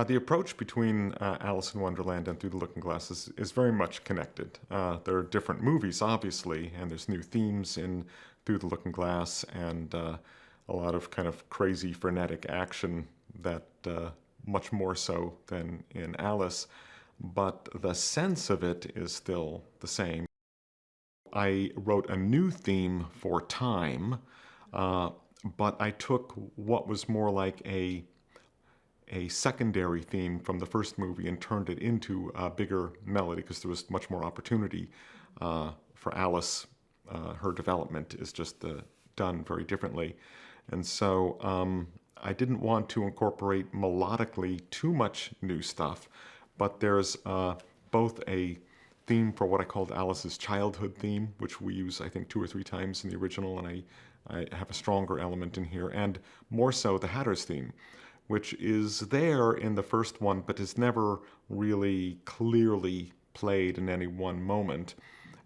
The approach between Alice in Wonderland and Through the Looking Glass is very much connected. There are different movies, obviously, and there's new themes in Through the Looking Glass and a lot of kind of crazy, frenetic action that much more so than in Alice. But the sense of it is still the same. I wrote a new theme for time, uh, but I took what was more like a secondary theme from the first movie and turned it into a bigger melody because there was much more opportunity for Alice. Her development is just done very differently. And so I didn't want to incorporate melodically too much new stuff, but there's both a theme for what I called Alice's childhood theme, which we use, I think, 2 or 3 times in the original, and I have a stronger element in here, and more so the Hatter's theme, which is there in the first one, but is never really clearly played in any one moment.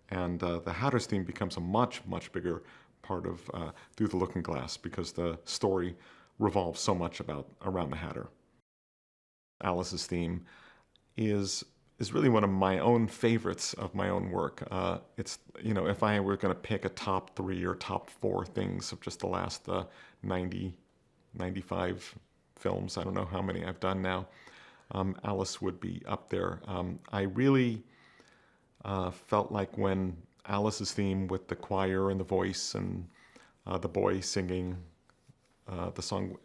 And the Hatter's theme becomes a much, much bigger part of Through the Looking Glass because the story revolves so much around the Hatter. Alice's theme is really one of my own favorites of my own work. It's, if I were going to pick a top 3 or top 4 things of just the last 90, 95 films, I don't know how many I've done now, Alice would be up there. I really felt like when Alice's theme with the choir and the voice and the boy singing the song,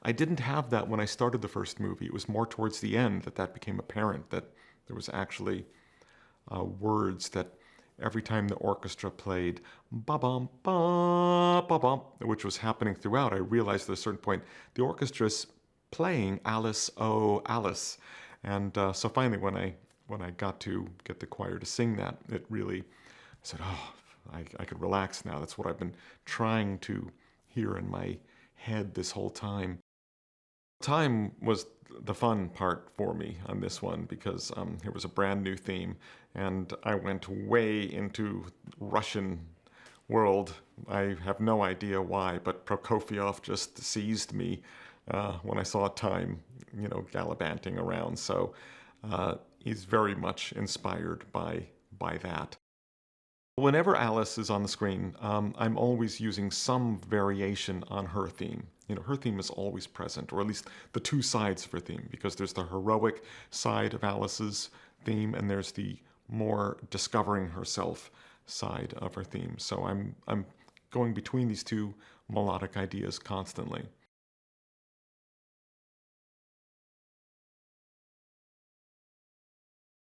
I didn't have that when I started the first movie. It was more towards the end that became apparent, that there was actually words that every time the orchestra played ba-bum, ba-bum, which was happening throughout, I realized at a certain point the orchestra's playing Alice, oh Alice. And so finally when I got to get the choir to sing that, it really, I said, oh, I could relax now. That's what I've been trying to hear in my head this whole time. Time was the fun part for me on this one because it was a brand new theme, and I went way into Russian world. I have no idea why, but Prokofiev just seized me when I saw time, gallivanting around. So he's very much inspired by that. Whenever Alice is on the screen, I'm always using some variation on her theme. Her theme is always present, or at least the two sides of her theme, because there's the heroic side of Alice's theme, and there's the more discovering herself side of her theme. So I'm going between these two melodic ideas constantly.